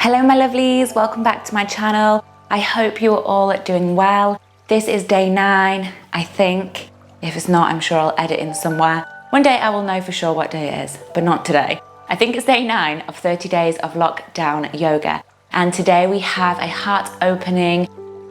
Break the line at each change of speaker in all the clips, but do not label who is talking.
Hello my lovelies, welcome back to my channel. I hope you are all doing well. This is day 9, I think. If it's not, I'm sure I'll edit in somewhere. One day I will know for sure what day it is, but not today. I think it's day 9 of 30 days of lockdown yoga. And today we have a heart opening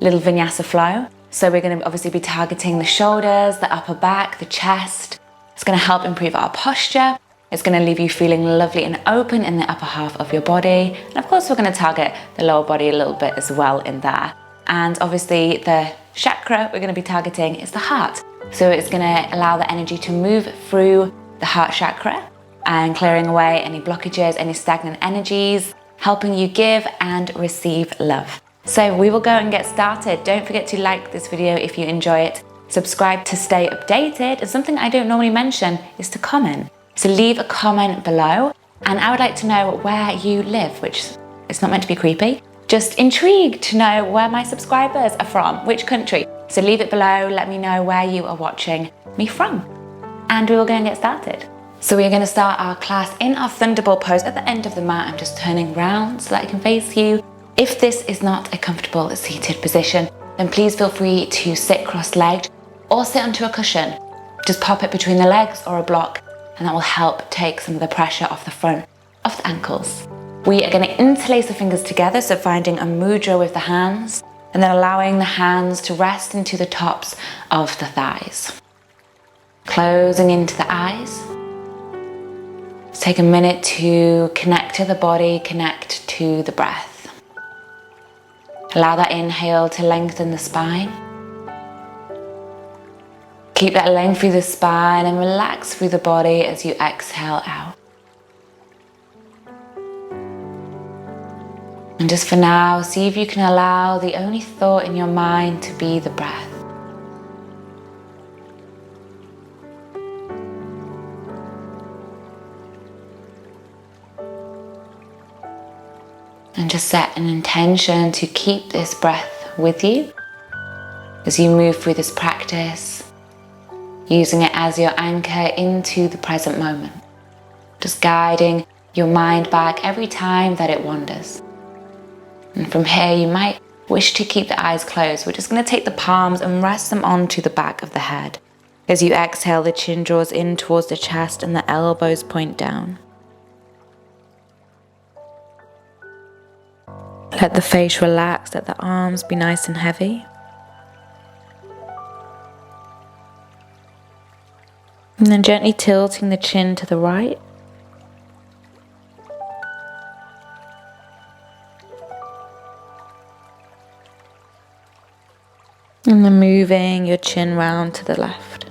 little vinyasa flow. So we're gonna obviously be targeting the shoulders, the upper back, the chest. It's gonna help improve our posture. It's going to leave you feeling lovely and open in the upper half of your body. And of course, we're going to target the lower body a little bit as well in there. And obviously the chakra we're going to be targeting is the heart. So it's going to allow the energy to move through the heart chakra and clearing away any blockages, any stagnant energies, helping you give and receive love. So we will go and get started. Don't forget to like this video if you enjoy it. Subscribe to stay updated. And something I don't normally mention is to comment. So leave a comment below, and I would like to know where you live, which is not meant to be creepy, just intrigued to know where my subscribers are from, which country. So leave it below, let me know where you are watching me from. And we will go and get started. So we are going to start our class in our thunderbolt pose at the end of the mat. I'm just turning round so that I can face you. If this is not a comfortable seated position, then please feel free to sit cross-legged or sit onto a cushion. Just pop it between the legs or a block, and that will help take some of the pressure off the front of the ankles. We are going to interlace the fingers together, so finding a mudra with the hands, and then allowing the hands to rest into the tops of the thighs. Closing into the eyes. Let's take a minute to connect to the body, connect to the breath. Allow that inhale to lengthen the spine. Keep that length through the spine and relax through the body as you exhale out. And just for now, see if you can allow the only thought in your mind to be the breath. And just set an intention to keep this breath with you as you move through this practice, using it as your anchor into the present moment, just guiding your mind back every time that it wanders. And from here, you might wish to keep the eyes closed. We're just going to take the palms and rest them onto the back of the head. As you exhale, the chin draws in towards the chest and the elbows point down. Let the face relax, let the arms be nice and heavy. And then gently tilting the chin to the right. And then moving your chin round to the left.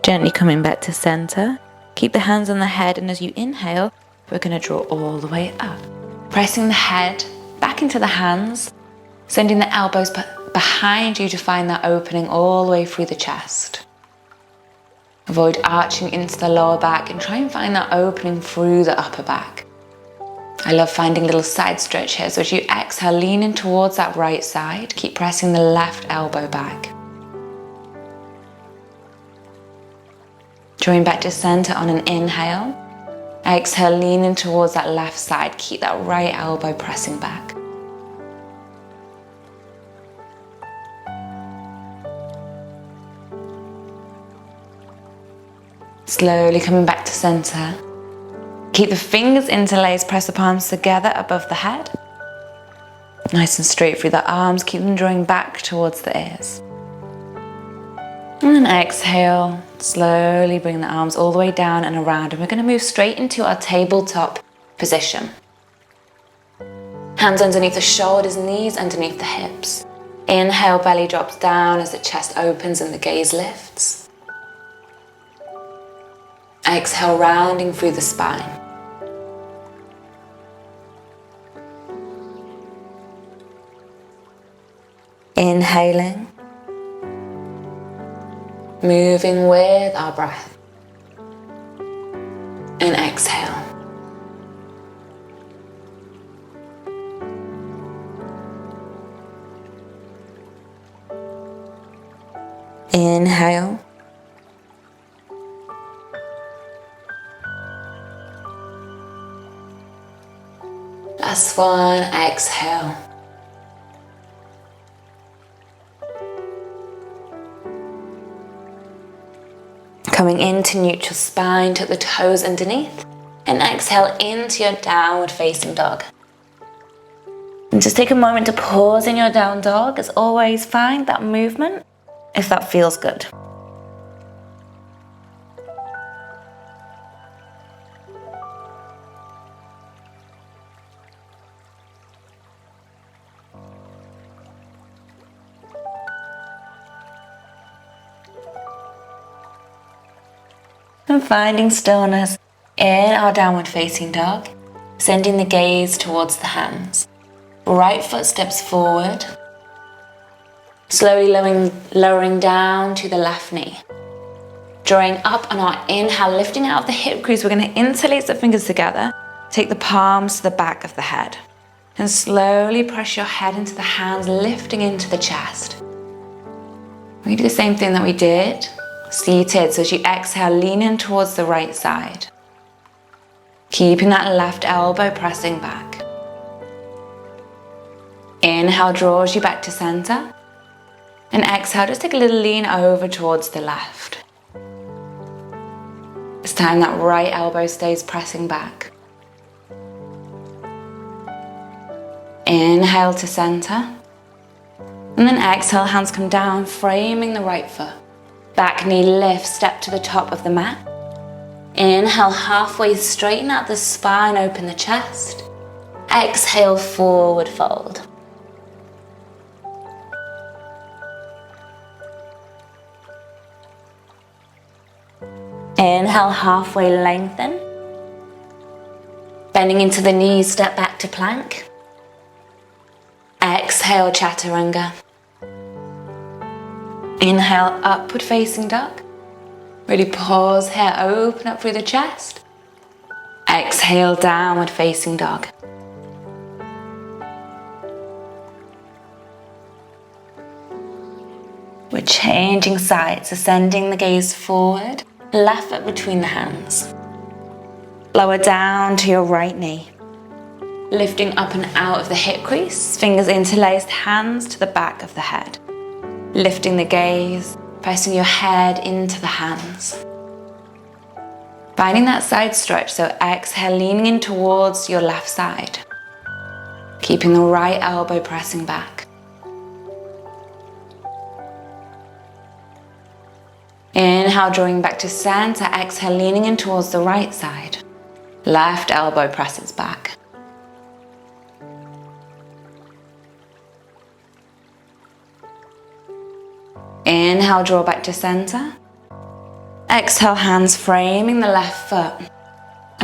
Gently coming back to center. Keep the hands on the head, and as you inhale, we're going to draw all the way up. Pressing the head back into the hands, sending the elbows behind you to find that opening all the way through the chest. Avoid arching into the lower back and try and find that opening through the upper back. I love finding a little side stretch here, so as you exhale, lean in towards that right side. Keep pressing the left elbow back. Drawing back to center on an inhale. Exhale, lean in towards that left side. Keep that right elbow pressing back. Slowly coming back to center. Keep the fingers interlaced, press the palms together above the head. Nice and straight through the arms, keep them drawing back towards the ears. And then exhale, slowly bring the arms all the way down and around, and we're going to move straight into our tabletop position. Hands underneath the shoulders, knees underneath the hips. Inhale, belly drops down as the chest opens and the gaze lifts. Exhale, rounding through the spine. Inhaling. Moving with our breath. And exhale. Inhale. Last one, exhale. Coming into neutral spine, tuck the toes underneath, and exhale into your downward facing dog. And just take a moment to pause in your down dog. As always, find that movement if that feels good. And finding stillness in our downward facing dog, sending the gaze towards the hands. Right foot steps forward, slowly lowering down to the left knee. Drawing up on our inhale, lifting out of the hip crease, we're going to interlace the fingers together, take the palms to the back of the head, and slowly press your head into the hands, lifting into the chest. We do the same thing that we did seated, so as you exhale, lean in towards the right side, keeping that left elbow pressing back. Inhale draws you back to center, and exhale, just take a little lean over towards the left. This time that right elbow stays pressing back. Inhale to center, and then exhale, hands come down, framing the right foot. Back knee lifts, step to the top of the mat. Inhale, halfway straighten out the spine, open the chest. Exhale, forward fold. Inhale, halfway lengthen. Bending into the knees, step back to plank. Exhale, chaturanga. Inhale, upward facing dog. Really pause here, open up through the chest. Exhale, downward facing dog. We're changing sides, ascending the gaze forward, left foot between the hands. Lower down to your right knee. Lifting up and out of the hip crease, fingers interlaced, hands to the back of the head. Lifting the gaze, pressing your head into the hands. Finding that side stretch, so exhale, leaning in towards your left side. Keeping the right elbow pressing back. Inhale, drawing back to center. Exhale, leaning in towards the right side. Left elbow presses back. Inhale, draw back to center. Exhale, hands framing the left foot.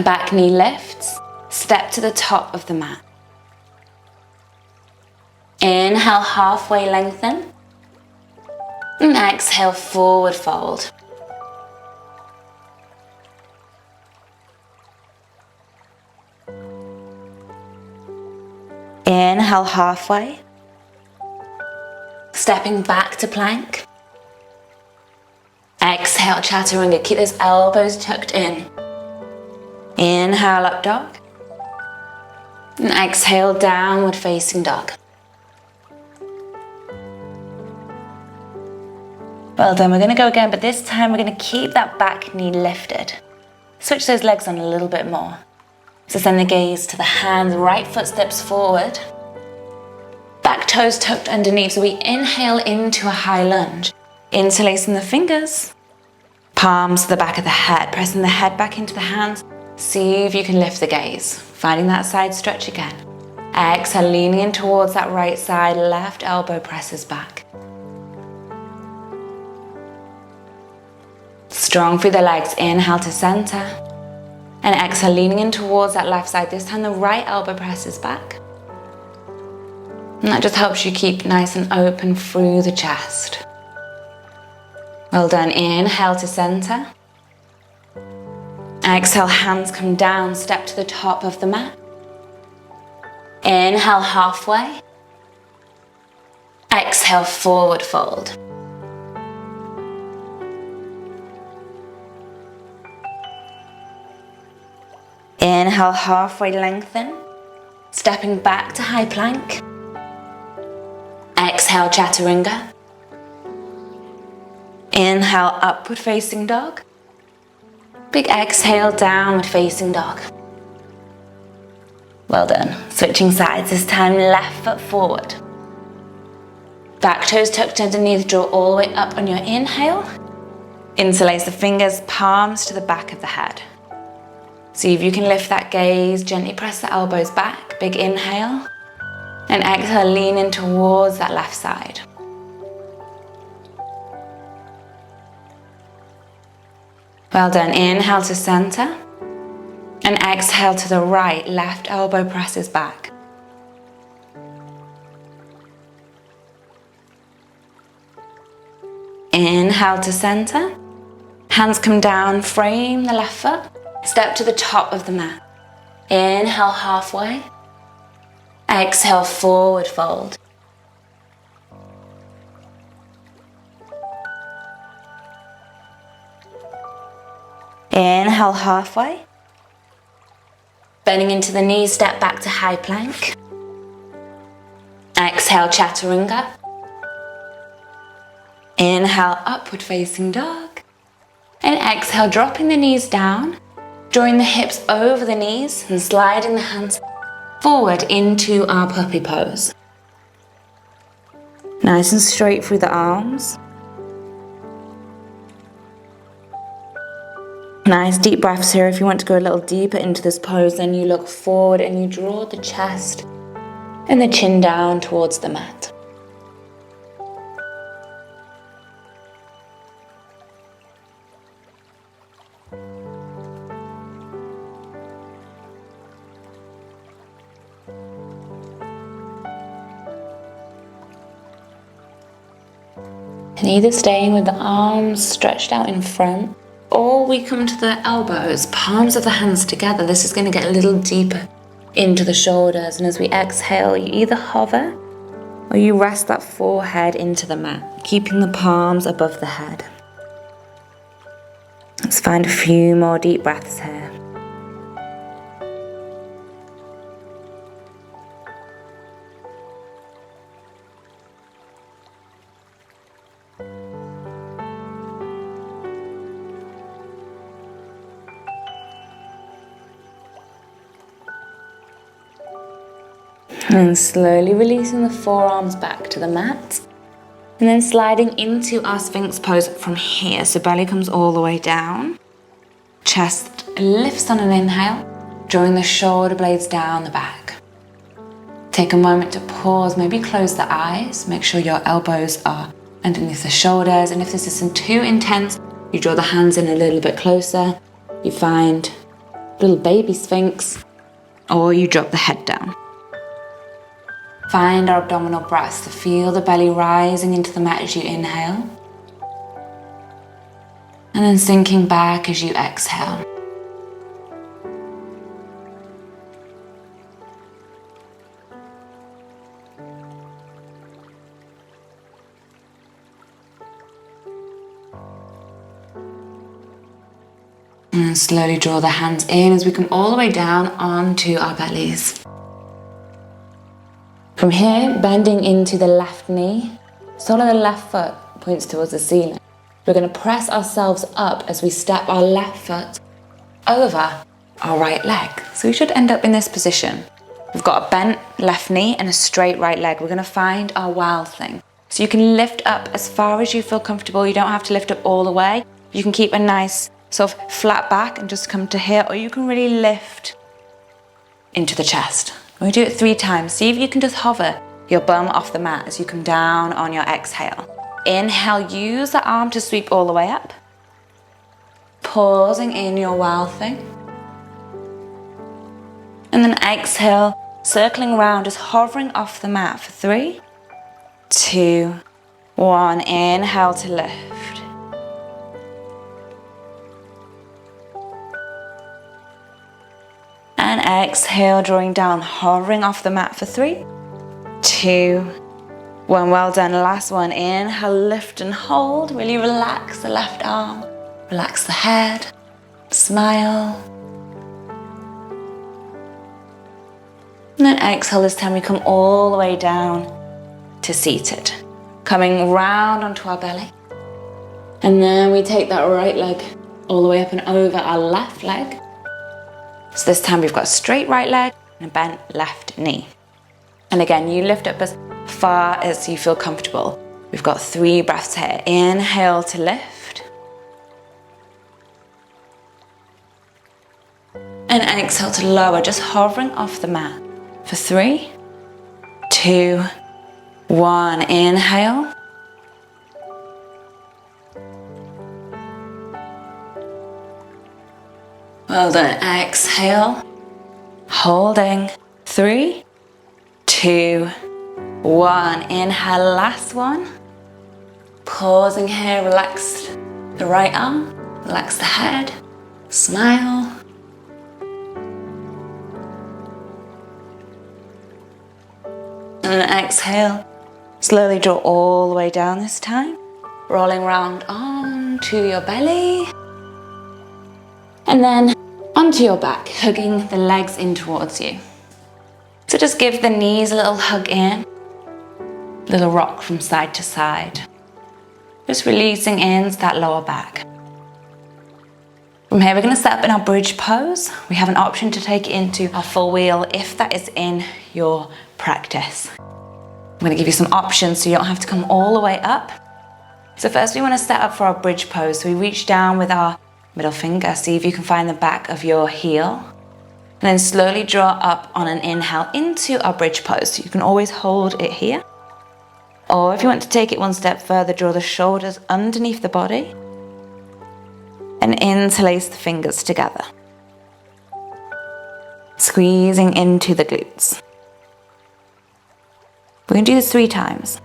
Back knee lifts. Step to the top of the mat. Inhale, halfway lengthen. And exhale, forward fold. Inhale, halfway. Stepping back to plank. Exhale, chaturanga. Keep those elbows tucked in. Inhale, up dog. And exhale, downward facing dog. Well done, we're going to go again, but this time we're going to keep that back knee lifted. Switch those legs on a little bit more. So send the gaze to the hands, right foot steps forward. Back toes tucked underneath, so we inhale into a high lunge. Interlacing the fingers, palms to the back of the head, pressing the head back into the hands. See if you can lift the gaze, finding that side stretch again. Exhale, leaning in towards that right side, left elbow presses back. Strong through the legs, inhale to center. And exhale, leaning in towards that left side. This time the right elbow presses back. And that just helps you keep nice and open through the chest. Well done, inhale to center. Exhale, hands come down, step to the top of the mat. Inhale, halfway. Exhale, forward fold. Inhale, halfway lengthen, stepping back to high plank. Exhale, chaturanga. Inhale, upward facing dog. Big exhale, downward facing dog. Well done. Switching sides, this time left foot forward. Back toes tucked underneath, draw all the way up on your inhale. Interlace the fingers, palms to the back of the head. See if you can lift that gaze, gently press the elbows back, big inhale. And exhale, lean in towards that left side. Well done, inhale to center. And exhale to the right, left elbow presses back. Inhale to center. Hands come down, frame the left foot. Step to the top of the mat. Inhale halfway. Exhale, forward fold. Inhale halfway. Bending into the knees, step back to high plank. Exhale, chaturanga. Inhale, upward facing dog. And exhale, dropping the knees down, drawing the hips over the knees and sliding the hands forward into our puppy pose. Nice and straight through the arms. Nice deep breaths here. If you want to go a little deeper into this pose, then you look forward and you draw the chest and the chin down towards the mat. And either staying with the arms stretched out in front, or we come to the elbows, palms of the hands together. This is going to get a little deeper into the shoulders. And as we exhale, you either hover or you rest that forehead into the mat, keeping the palms above the head. Let's find a few more deep breaths here. And slowly releasing the forearms back to the mat. And then sliding into our Sphinx pose from here. So belly comes all the way down. Chest lifts on an inhale, drawing the shoulder blades down the back. Take a moment to pause, maybe close the eyes. Make sure your elbows are underneath the shoulders. And if this isn't too intense, you draw the hands in a little bit closer. You find little baby Sphinx, or you drop the head down. Find our abdominal breaths to feel the belly rising into the mat as you inhale. And then sinking back as you exhale. And then slowly draw the hands in as we come all the way down onto our bellies. From here, bending into the left knee, sole of the left foot points towards the ceiling. We're going to press ourselves up as we step our left foot over our right leg. So we should end up in this position. We've got a bent left knee and a straight right leg. We're going to find our wild thing. So you can lift up as far as you feel comfortable. You don't have to lift up all the way. You can keep a nice sort of flat back and just come to here, or you can really lift into the chest. We do it 3 times. See if you can just hover your bum off the mat as you come down on your exhale. Inhale, use the arm to sweep all the way up. Pausing in your wild thing. And then exhale, circling around, just hovering off the mat for 3, 2, 1. Inhale to lift. And exhale, drawing down, hovering off the mat for 3, 2, 1. Well done. Last one. Inhale, lift and hold. Really relax the left arm. Relax the head. Smile. And then exhale, this time we come all the way down to seated. Coming round onto our belly. And then we take that right leg all the way up and over our left leg. So this time we've got a straight right leg and a bent left knee. And again, you lift up as far as you feel comfortable. We've got 3 breaths here. Inhale to lift. And exhale to lower, just hovering off the mat. For 3, 2, 1. Inhale. Well done. Exhale. Holding. 3, 2, 1. Inhale, last one. Pausing here, relax the right arm, relax the head, smile. And then exhale, slowly draw all the way down this time, rolling round onto your belly. And then onto your back, hugging the legs in towards you. So just give the knees a little hug in, little rock from side to side. Just releasing into that lower back. From here, we're going to set up in our bridge pose. We have an option to take it into our full wheel if that is in your practice. I'm going to give you some options so you don't have to come all the way up. So first we want to set up for our bridge pose. So we reach down with our middle finger, see if you can find the back of your heel. And then slowly draw up on an inhale into our bridge pose. So you can always hold it here. Or if you want to take it one step further, draw the shoulders underneath the body and interlace the fingers together. Squeezing into the glutes. We're going to do this 3 times.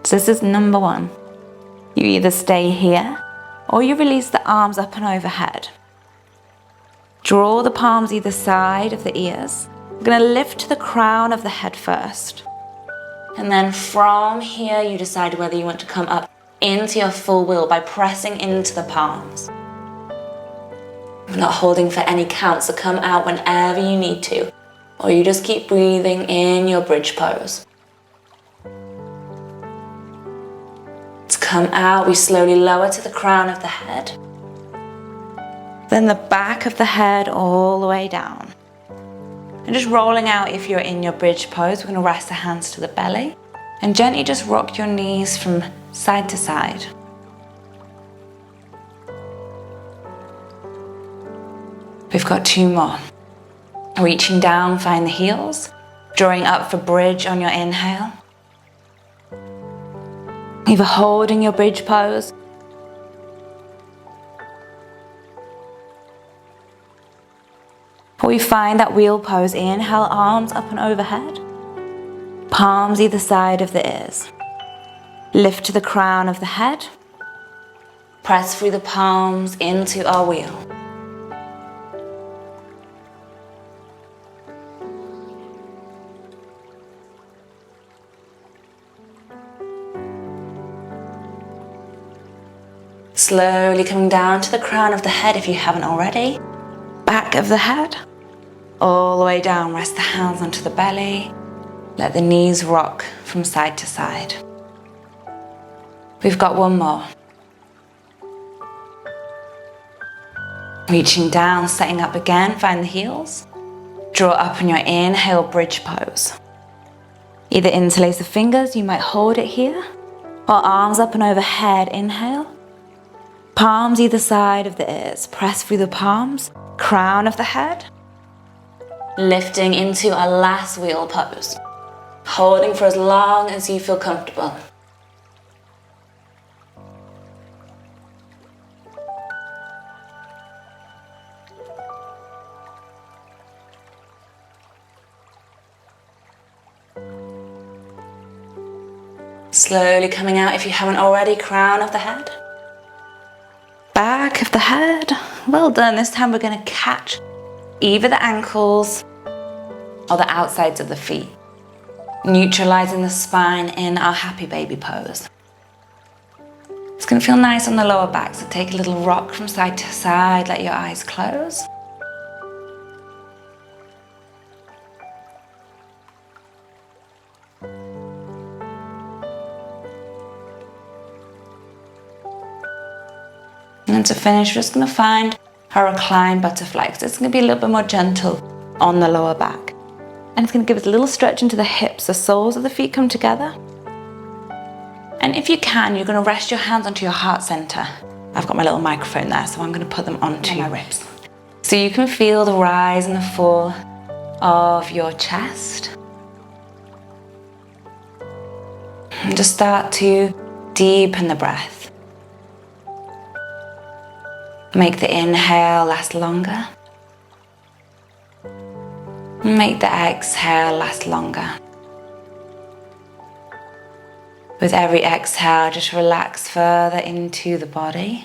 So this is number 1. You either stay here or you release the arms up and overhead. Draw the palms either side of the ears. We're going to lift to the crown of the head first. And then from here, you decide whether you want to come up into your full wheel by pressing into the palms. We're not holding for any count, so come out whenever you need to. Or you just keep breathing in your bridge pose. To come out, we slowly lower to the crown of the head. Then the back of the head all the way down. And just rolling out if you're in your bridge pose. We're going to rest the hands to the belly. And gently just rock your knees from side to side. We've got 2 more. Reaching down, find the heels. Drawing up for bridge on your inhale. Either holding your bridge pose. Or we find that wheel pose. Inhale, arms up and overhead. Palms either side of the ears. Lift to the crown of the head. Press through the palms into our wheel. Slowly coming down to the crown of the head if you haven't already. Back of the head. All the way down, rest the hands onto the belly. Let the knees rock from side to side. We've got 1 more. Reaching down, setting up again, find the heels. Draw up in your inhale, bridge pose. Either interlace the fingers, you might hold it here, or arms up and overhead, inhale. Palms either side of the ears, press through the palms, crown of the head. Lifting into our last wheel pose. Holding for as long as you feel comfortable. Slowly coming out if you haven't already, crown of the head. Back of the head. Well done. This time we're going to catch either the ankles or the outsides of the feet. Neutralizing the spine in our happy baby pose. It's going to feel nice on the lower back, so take a little rock from side to side, let your eyes close. And then to finish, we're just going to find our reclined butterfly, because it's going to be a little bit more gentle on the lower back. And it's going to give us a little stretch into the hips. The soles of the feet come together. And if you can, you're going to rest your hands onto your heart center. I've got my little microphone there, so I'm going to put them onto your ribs. So you can feel the rise and the fall of your chest. And just start to deepen the breath. Make the inhale last longer. Make the exhale last longer. With every exhale, just relax further into the body.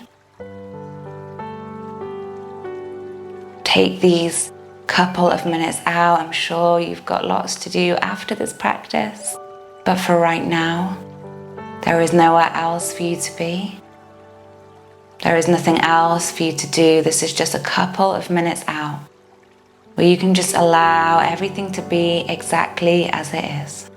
Take these couple of minutes out. I'm sure you've got lots to do after this practice, but for right now, there is nowhere else for you to be. There is nothing else for you to do. This is just a couple of minutes out where you can just allow everything to be exactly as it is.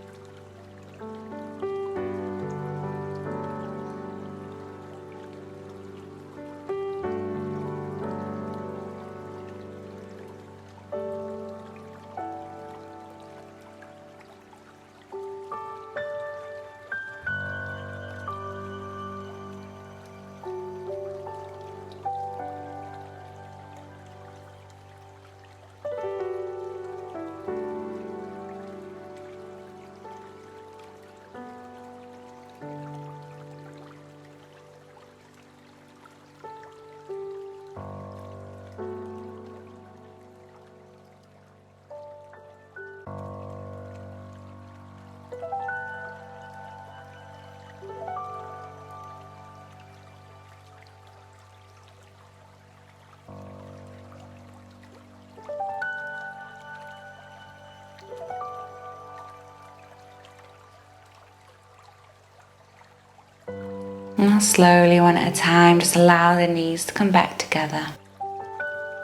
Now slowly, one at a time, just allow the knees to come back together.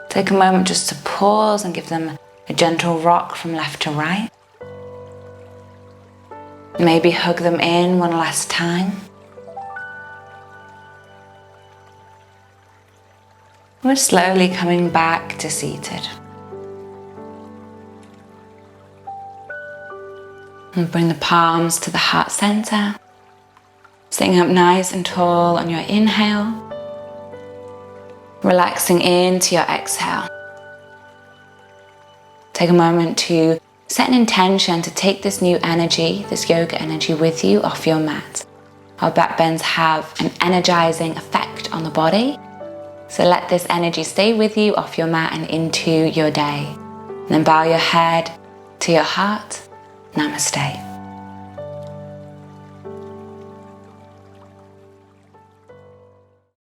Take a moment just to pause and give them a gentle rock from left to right. Maybe hug them in one last time. We're slowly coming back to seated. And bring the palms to the heart center. Sitting up nice and tall on your inhale. Relaxing into your exhale. Take a moment to set an intention to take this new energy, this yoga energy with you off your mat. Our back bends have an energizing effect on the body. So let this energy stay with you off your mat and into your day. And then bow your head to your heart. Namaste.